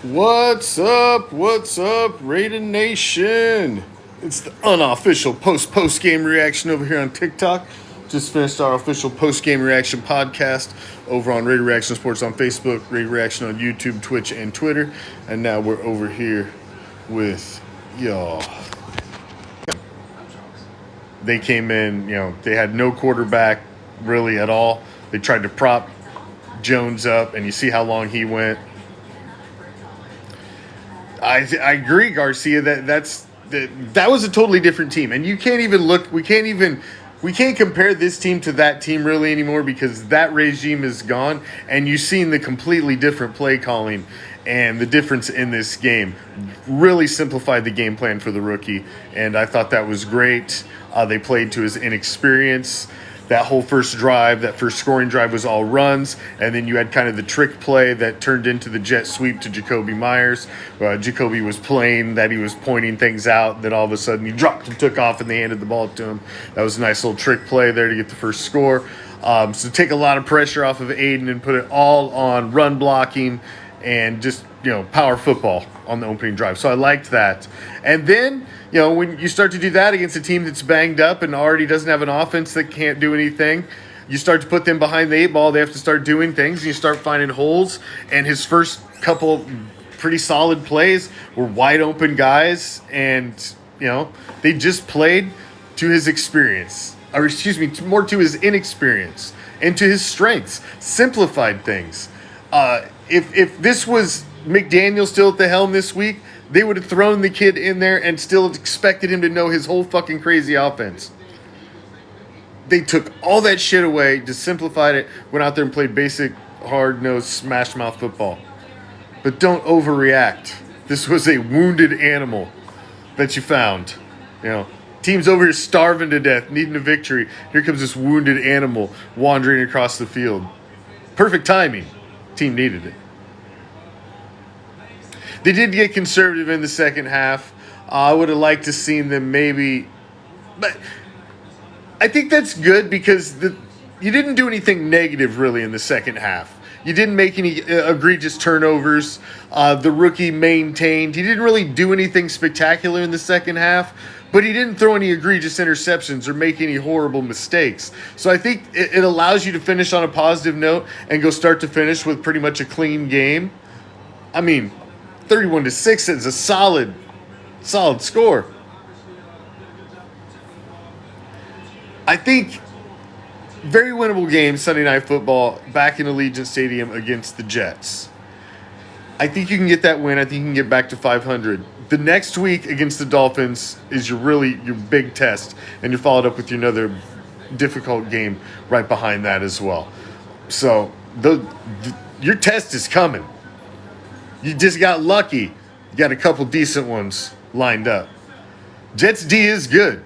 What's up? What's up, Raider Nation? It's the unofficial post-game reaction over here on TikTok. Just finished our official post-game reaction podcast over on Raider Reaction Sports on Facebook, Raider Reaction on YouTube, Twitch, and Twitter. And now we're over here with y'all. They came in, they had no quarterback really at all. They tried to prop Jones up, and you see how long he went. I agree, Garcia. That was a totally different team, and you can't even look. We can't compare this team to that team really anymore because that regime is gone, and you've seen the completely different play calling and the difference in this game. Really simplified the game plan for the rookie, and I thought that was great. They played to his inexperience. That whole first drive, that first scoring drive was all runs, and then you had kind of the trick play that turned into the jet sweep to Jacoby Myers. Jacoby was playing that he was pointing things out, then all of a sudden he dropped and took off and they handed the ball to him. That was a nice little trick play there to get the first score. So take a lot of pressure off of Aiden and put it all on run blocking and just, power football on the opening drive. So I liked that. And then, when you start to do that against a team that's banged up and already doesn't have an offense that can't do anything, you start to put them behind the eight ball. They have to start doing things, and you start finding holes. And his first couple pretty solid plays were wide open guys, and, they just played to his experience. Or, excuse me, more to his inexperience and to his strengths. Simplified things. If this was McDaniel still at the helm this week, they would have thrown the kid in there and still expected him to know his whole fucking crazy offense. They took all that shit away, just simplified it, went out there and played basic, hard-nosed, smash-mouth football. But don't overreact. This was a wounded animal that you found. Team's over here starving to death, needing a victory. Here comes this wounded animal wandering across the field. Perfect timing. Team needed it. They did get conservative in the second half. I would have liked to seen them maybe, but I think that's good because you didn't do anything negative really in the second half. You didn't make any egregious turnovers. The rookie maintained. He didn't really do anything spectacular in the second half, but he didn't throw any egregious interceptions or make any horrible mistakes. So I think it allows you to finish on a positive note and go start to finish with pretty much a clean game. I mean, 31-6 is a solid score. I think very winnable game Sunday Night Football back in Allegiant Stadium against the Jets. I think you can get that win. I think you can get back to 500. The next week against the Dolphins is your big test, and you're followed up with another difficult game right behind that as well. So your test is coming. You just got lucky. You got a couple decent ones lined up. Jets D is good.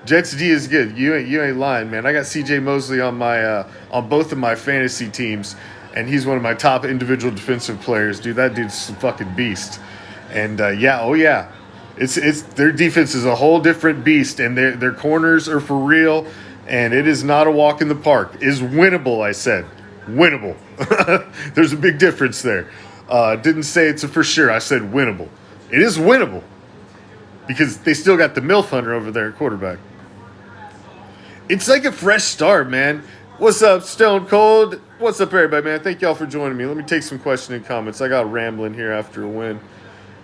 You ain't lying, man. I got C.J. Mosley on my on both of my fantasy teams, and he's one of my top individual defensive players. Dude, that dude's a fucking beast. And it's their defense is a whole different beast, and their corners are for real. And it is not a walk in the park. It is winnable. I said winnable. There's a big difference there. Didn't say it's a for sure. I said winnable. It is winnable because they still got the MILF Hunter over there at quarterback. It's like a fresh start, man. What's up, Stone Cold? What's up, everybody, man? Thank y'all for joining me. Let me take some questions and comments. I got rambling here after a win.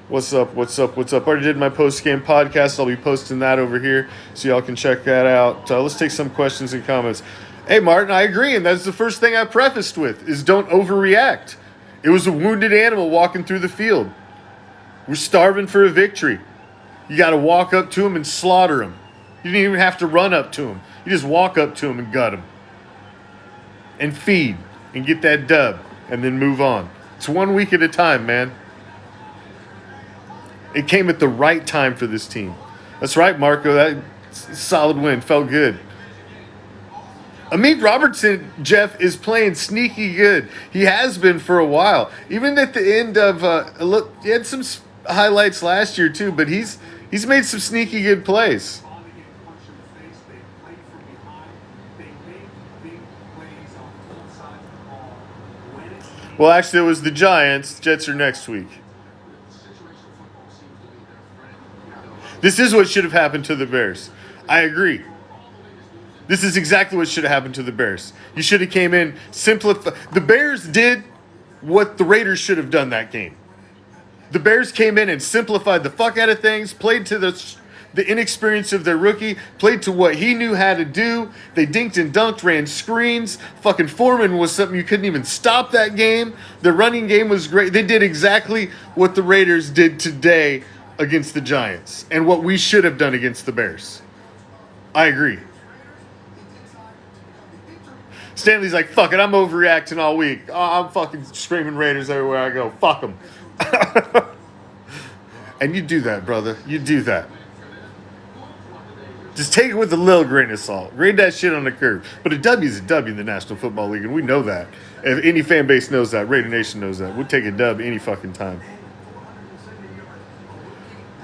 What's up? I already did my post-game podcast. I'll be posting that over here so y'all can check that out. Let's take some questions and comments. Hey, Martin, I agree, and that's the first thing I prefaced with is don't overreact. It was a wounded animal walking through the field. We're starving for a victory. You got to walk up to him and slaughter him. You didn't even have to run up to him. You just walk up to him and gut him. And feed and get that dub and then move on. It's 1 week at a time, man. It came at the right time for this team. That's right, Marco. That solid win. Felt good. Amit Robertson, Jeff, is playing sneaky good. He has been for a while. Even at the end of he had some highlights last year too, but he's made some sneaky good plays. Well, actually, it was the Giants. Jets are next week. This is what should have happened to the Bears. I agree. This is exactly what should have happened to the Bears. You should have came in, simplify. The Bears did what the Raiders should have done that game. The Bears came in and simplified the fuck out of things, played to the inexperience of their rookie, played to what he knew how to do. They dinked and dunked, ran screens. Fucking Foreman was something you couldn't even stop that game. The running game was great. They did exactly what the Raiders did today against the Giants and what we should have done against the Bears. I agree. Stanley's like, fuck it, I'm overreacting all week. Oh, I'm fucking screaming Raiders everywhere I go. Fuck them. And you do that, brother. You do that. Just take it with a little grain of salt. Grade that shit on the curve. But a W is a W in the National Football League, and we know that. If any fan base knows that, Raider Nation knows that. We'll take a dub any fucking time.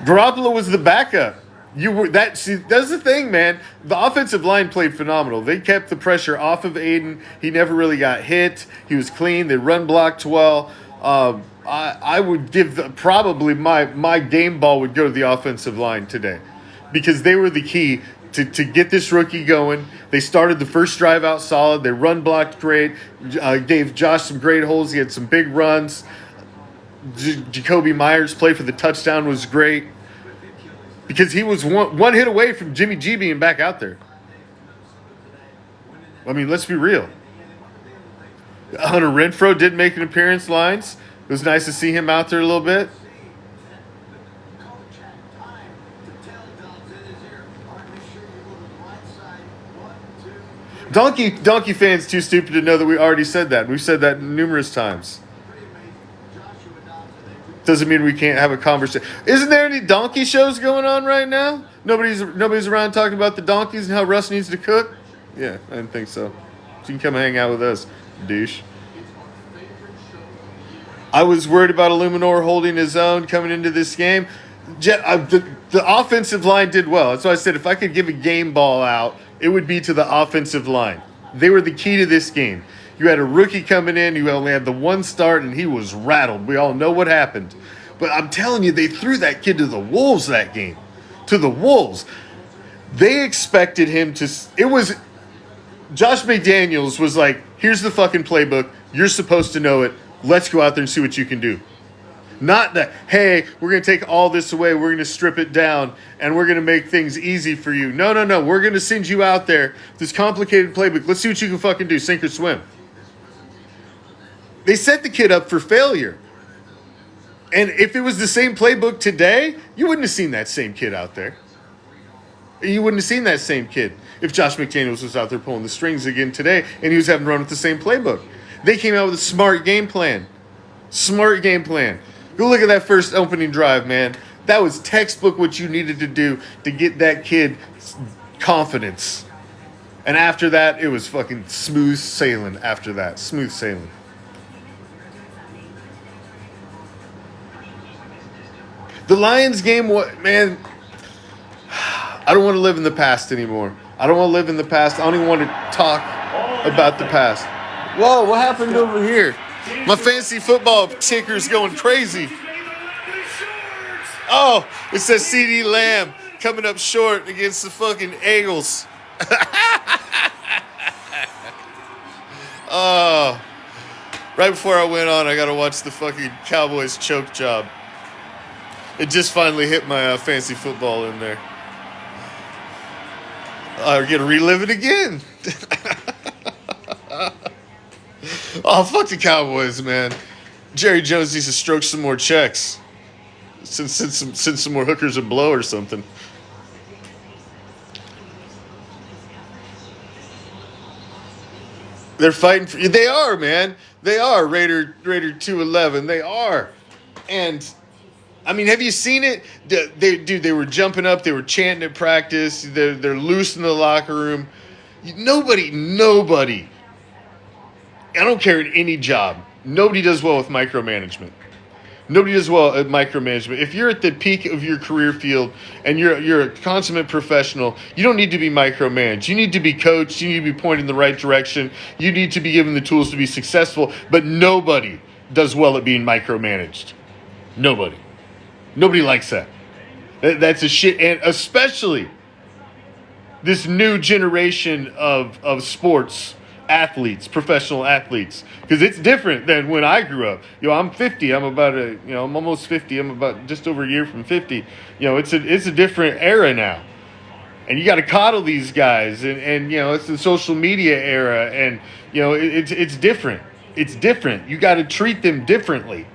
Garoppolo was the backup. That's the thing, man. The offensive line played phenomenal. They kept the pressure off of Aiden. He never really got hit. He was clean. They run blocked well. I would give probably my game ball would go to the offensive line today because they were the key to get this rookie going. They started the first drive out solid. They run blocked great. Gave Josh some great holes. He had some big runs. Jacoby Myers' play for the touchdown was great. Because he was one hit away from Jimmy G being back out there. I mean, let's be real. Hunter Renfrow did make an appearance lines. It was nice to see him out there a little bit. Donkey fans too stupid to know that we already said that. We've said that numerous times. Doesn't mean we can't have a conversation. Isn't there any donkey shows going on right now? Nobody's around talking about the donkeys and how Russ needs to cook? Yeah, I didn't think so. So you can come and hang out with us, douche. I was worried about Illuminor holding his own coming into this game. The offensive line did well. That's why I said if I could give a game ball out, it would be to the offensive line. They were the key to this game. You had a rookie coming in. You only had the one start, and he was rattled. We all know what happened. But I'm telling you, they threw that kid to the wolves that game. To the wolves. They expected him to – it was – Josh McDaniels was like, here's the fucking playbook. You're supposed to know it. Let's go out there and see what you can do. Not that, hey, we're going to take all this away. We're going to strip it down, and we're going to make things easy for you. No. We're going to send you out there, this complicated playbook. Let's see what you can fucking do, sink or swim. They set the kid up for failure. And if it was the same playbook today, you wouldn't have seen that same kid out there. You wouldn't have seen that same kid if Josh McDaniels was out there pulling the strings again today and he was having to run with the same playbook. They came out with a smart game plan. Smart game plan. Go look at that first opening drive, man. That was textbook what you needed to do to get that kid confidence. And after that, it was fucking smooth sailing after that. Smooth sailing. The Lions game, man, I don't want to live in the past anymore. I don't want to live in the past. I don't even want to talk about the past. Whoa, what happened over here? My fantasy football ticker's going crazy. Oh, it says CeeDee Lamb coming up short against the fucking Eagles. Oh, right before I went on, I got to watch the fucking Cowboys choke job. It just finally hit my fantasy football in there. I'm going to relive it again. Oh, fuck the Cowboys, man. Jerry Jones needs to stroke some more checks. Send some more hookers a blow or something. They're fighting for you. They are, man. They are. Raider 211. They are. And I mean, have you seen it? They were jumping up. They were chanting at practice. They're loose in the locker room. Nobody. I don't care in any job. Nobody does well with micromanagement. Nobody does well at micromanagement. If you're at the peak of your career field and you're a consummate professional, you don't need to be micromanaged. You need to be coached. You need to be pointed in the right direction. You need to be given the tools to be successful. But nobody does well at being micromanaged. Nobody likes that. That's a shit, and especially this new generation of sports athletes, professional athletes, because it's different than when I grew up. I'm 50. I'm almost 50. I'm about just over a year from 50. It's a different era now, and you got to coddle these guys, and it's the social media era, and it's different. It's different. You got to treat them differently.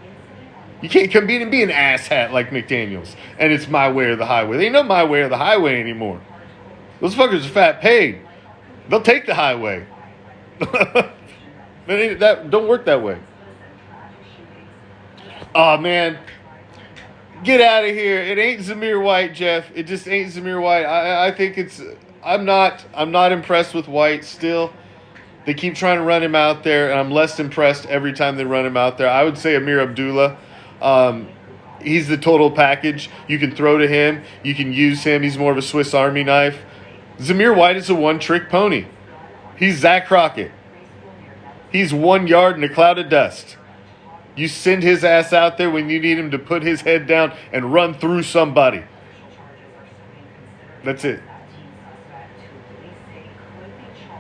You can't come in and be an asshat like McDaniels, and it's my way or the highway. There ain't no my way or the highway anymore. Those fuckers are fat paid. They'll take the highway. That don't work that way. Oh man, get out of here! It ain't Zamir White, Jeff. It just ain't Zamir White. I think it's. I'm not impressed with White still. They keep trying to run him out there, and I'm less impressed every time they run him out there. I would say Amir Abdullah. He's the total package. You can throw to him. You can use him. He's more of a Swiss Army knife. Zamir White is a one-trick pony. He's Zach Crockett. He's 1 yard in a cloud of dust. You send his ass out there when you need him to put his head down and run through somebody. That's it.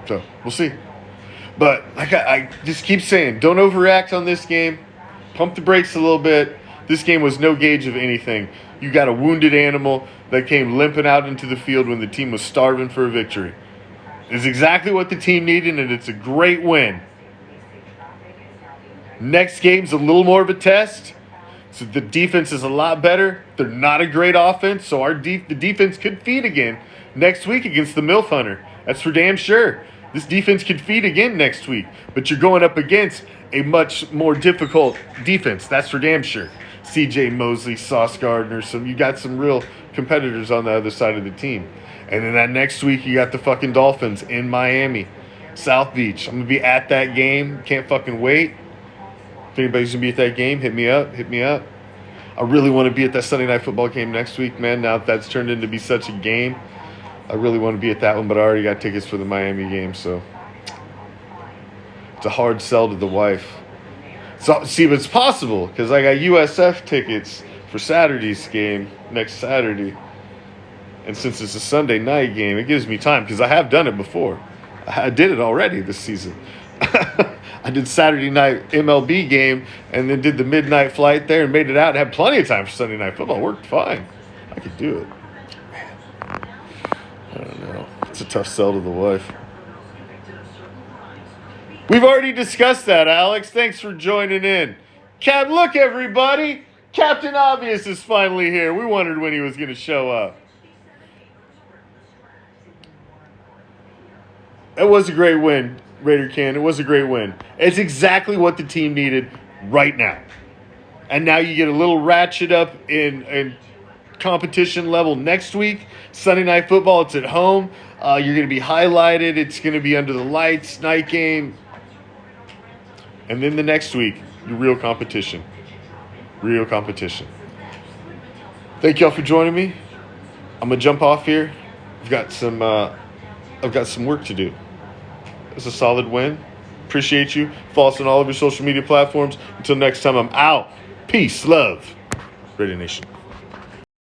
So, we'll see. But like I just keep saying, don't overreact on this game. Pump the brakes a little bit. This game was no gauge of anything. You got a wounded animal that came limping out into the field when the team was starving for a victory. It's exactly what the team needed, and it's a great win. Next game's a little more of a test. So the defense is a lot better. They're not a great offense, so the defense could feed again next week against the MILF Hunter. That's for damn sure. This defense could feed again next week, but you're going up against a much more difficult defense. That's for damn sure. C.J. Mosley, Sauce Gardner, you got some real competitors on the other side of the team. And then that next week, you got the fucking Dolphins in Miami, South Beach. I'm going to be at that game. Can't fucking wait. If anybody's going to be at that game, hit me up. I really want to be at that Sunday Night Football game next week, man. Now that that's turned into be such a game, I really want to be at that one, but I already got tickets for the Miami game, so it's a hard sell to the wife. So, see if it's possible, because I got USF tickets for Saturday's game next Saturday. And since it's a Sunday night game, it gives me time, because I have done it before. I did it already this season. I did Saturday night MLB game and then did the midnight flight there and made it out and had plenty of time for Sunday Night Football. It worked fine. I could do it. Man, I don't know. It's a tough sell to the wife. We've already discussed that, Alex. Thanks for joining in. Look, everybody. Captain Obvious is finally here. We wondered when he was going to show up. It was a great win, Raider Can. It was a great win. It's exactly what the team needed right now. And now you get a little ratchet up in competition level next week. Sunday Night Football, it's at home. You're going to be highlighted. It's going to be under the lights, night game. And then the next week, your real competition. Real competition. Thank y'all for joining me. I'm going to jump off here. I've got some work to do. It's a solid win. Appreciate you. Follow us on all of your social media platforms. Until next time, I'm out. Peace, love. Raider Nation.